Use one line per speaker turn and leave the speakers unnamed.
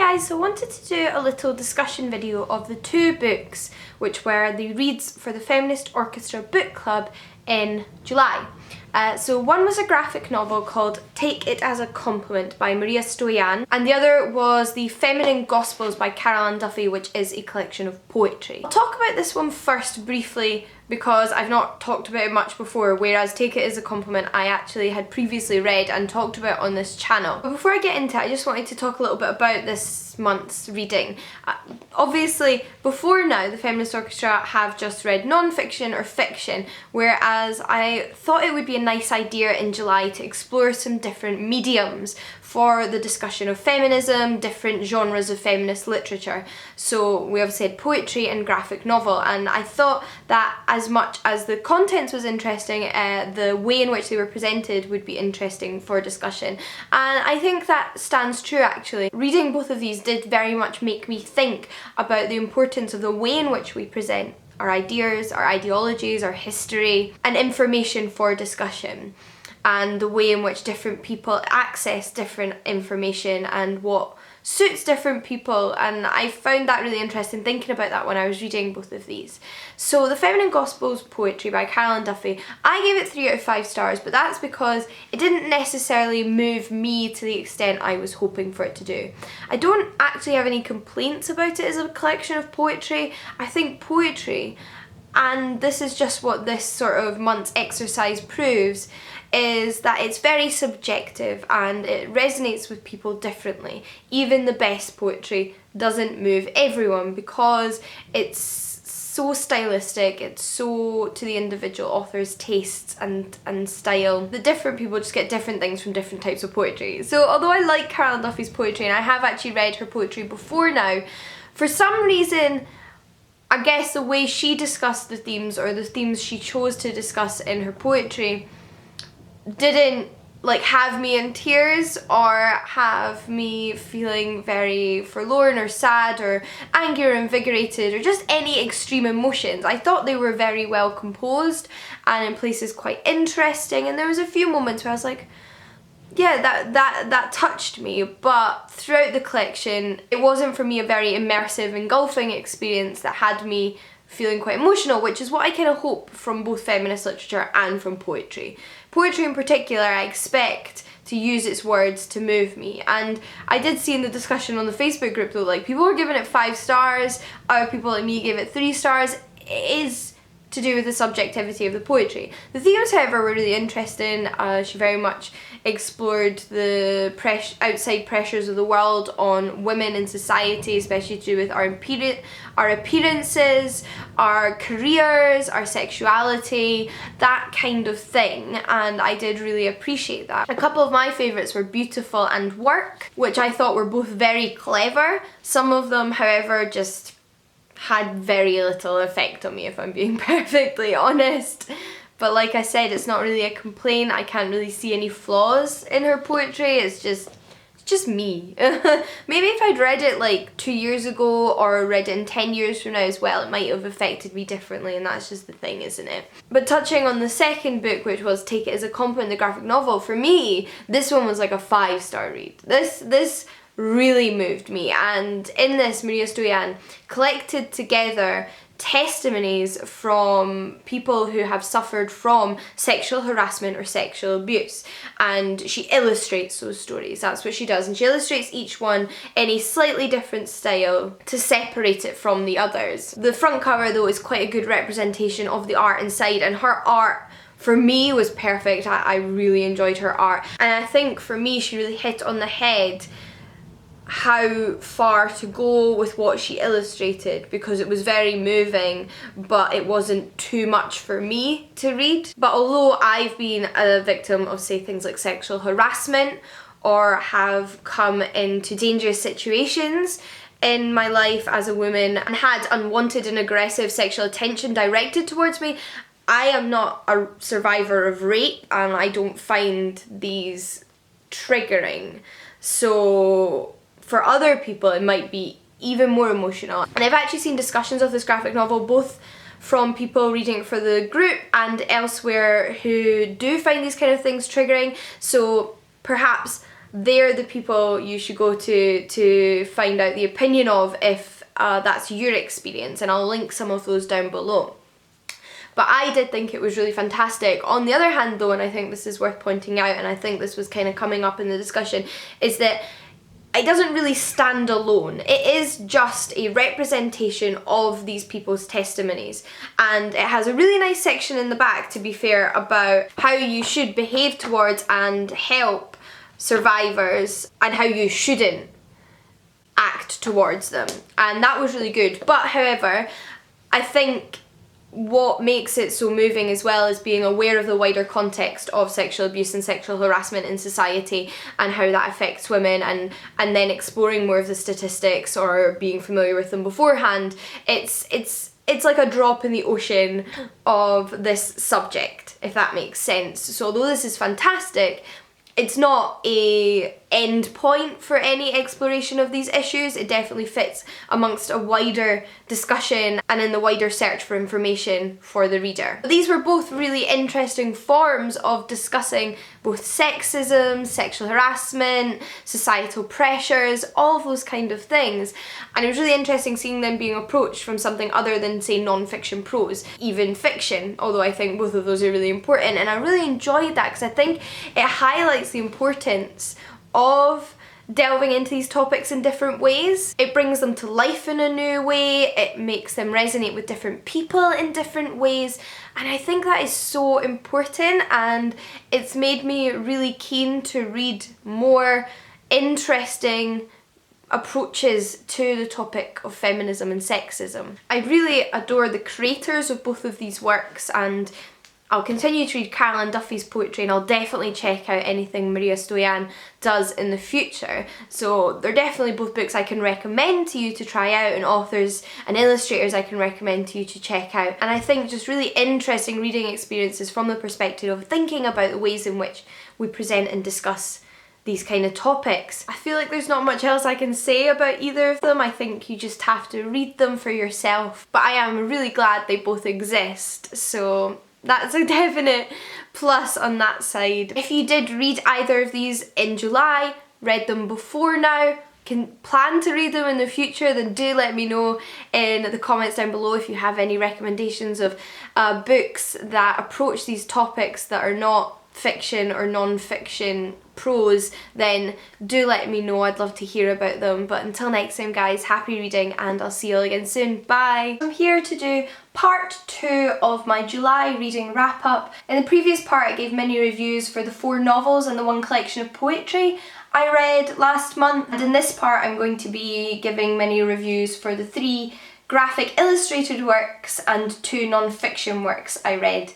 guys, so I wanted to do a little discussion video of the two books which were the reads for the Feminist Orchestra book club in July. So one was a graphic novel called Take It As a Compliment by Maria Stoyan, and the other was the Feminine Gospels by Carol Ann Duffy, which is a collection of poetry. I'll talk about this one first briefly because I've not talked about it much before, whereas Take It As a Compliment I actually had previously read and talked about on this channel. But before I get into it, I just wanted to talk a little bit about this month's reading. Obviously, before now, the Feminist Orchestra have just read non-fiction or fiction, whereas I thought it would be a nice idea in July to explore some different mediums for the discussion of feminism, different genres of feminist literature. So we obviously had poetry and graphic novel, and I thought that as much as the contents was interesting, the way in which they were presented would be interesting for discussion. And I think that stands true actually. Reading both of these did very much make me think about the importance of the way in which we present our ideas, our ideologies, our history, and information for discussion, and the way in which different people access different information and what suits different people, and I found that really interesting thinking about that when I was reading both of these. So the Feminine Gospels poetry by Carol Ann Duffy, I gave it 3 out of 5 stars, but that's because it didn't necessarily move me to the extent I was hoping for it to do. I don't actually have any complaints about it as a collection of poetry. I think poetry, and this is just what this sort of month's exercise proves, is that it's very subjective and it resonates with people differently. Even the best poetry doesn't move everyone because it's so stylistic, it's so to the individual author's tastes and style. The different people just get different things from different types of poetry. So although I like Carol Ann Duffy's poetry, and I have actually read her poetry before now, for some reason I guess the way she discussed the themes, or the themes she chose to discuss in her poetry, didn't like have me in tears or have me feeling very forlorn or sad or angry or invigorated or just any extreme emotions. I thought they were very well composed and in places quite interesting, and there was a few moments where I was like, yeah, that touched me, but throughout the collection it wasn't for me a very immersive, engulfing experience that had me feeling quite emotional, which is what I kind of hope from both feminist literature and from poetry. Poetry in particular, I expect to use its words to move me, and I did see in the discussion on the Facebook group though, like people were giving it 5 stars, other people like me gave it 3 stars. It is to do with the subjectivity of the poetry. The themes, however, were really interesting. She very much explored the outside pressures of the world on women in society, especially to do with our appearances, our careers, our sexuality, that kind of thing, and I did really appreciate that. A couple of my favourites were Beautiful and Work, which I thought were both very clever. Some of them, however, just had very little effect on me, if I'm being perfectly honest. But like I said, it's not really a complaint. I can't really see any flaws in her poetry. It's just me. Maybe if I'd read it like 2 years ago or read it in 10 years from now as well, it might have affected me differently, and that's just the thing, isn't it? But touching on the second book, which was Take It As a Compliment, the graphic novel, for me, this one was like a 5-star read. This really moved me, and in this, Maria Stoyan collected together testimonies from people who have suffered from sexual harassment or sexual abuse, and she illustrates those stories. That's what she does, and she illustrates each one in a slightly different style to separate it from the others. The front cover though is quite a good representation of the art inside, and her art for me was perfect. I really enjoyed her art, and I think for me she really hit on the head how far to go with what she illustrated, because it was very moving but it wasn't too much for me to read. But although I've been a victim of, say, things like sexual harassment or have come into dangerous situations in my life as a woman and had unwanted and aggressive sexual attention directed towards me, I am not a survivor of rape, and I don't find these triggering. So for other people it might be even more emotional. And I've actually seen discussions of this graphic novel both from people reading it for the group and elsewhere who do find these kind of things triggering, so perhaps they're the people you should go to find out the opinion of if that's your experience, and I'll link some of those down below. But I did think it was really fantastic. On the other hand though, and I think this is worth pointing out, and I think this was kind of coming up in the discussion, is that it doesn't really stand alone. It is just a representation of these people's testimonies, and it has a really nice section in the back, to be fair, about how you should behave towards and help survivors and how you shouldn't act towards them, and that was really good. But however, I think what makes it so moving as well is being aware of the wider context of sexual abuse and sexual harassment in society and how that affects women, and then exploring more of the statistics or being familiar with them beforehand. It's like a drop in the ocean of this subject, if that makes sense. So although this is fantastic, it's not a end point for any exploration of these issues. It definitely fits amongst a wider discussion and in the wider search for information for the reader. These were both really interesting forms of discussing both sexism, sexual harassment, societal pressures, all of those kind of things. And it was really interesting seeing them being approached from something other than, say, non-fiction prose, even fiction, although I think both of those are really important. And I really enjoyed that because I think it highlights the importance of delving into these topics in different ways. It brings them to life in a new way, it makes them resonate with different people in different ways, and I think that is so important, and it's made me really keen to read more interesting approaches to the topic of feminism and sexism. I really adore the creators of both of these works, and I'll continue to read Caroline Duffy's poetry, and I'll definitely check out anything Maria Stoyan does in the future. So they're definitely both books I can recommend to you to try out, and authors and illustrators I can recommend to you to check out. And I think just really interesting reading experiences from the perspective of thinking about the ways in which we present and discuss these kind of topics. I feel like there's not much else I can say about either of them. I think you just have to read them for yourself. But I am really glad they both exist, so that's a definite plus on that side. If you did read either of these in July, read them before now, can plan to read them in the future, then do let me know in the comments down below if you have any recommendations of books that approach these topics that are not fiction or non-fiction prose. Then do let me know, I'd love to hear about them. But until next time guys, happy reading, and I'll see you all again soon. Bye! I'm here to do part 2 of my July reading wrap up. In the previous part I gave mini reviews for the 4 novels and the 1 collection of poetry I read last month, and in this part I'm going to be giving mini reviews for the 3 graphic illustrated works and 2 non-fiction works I read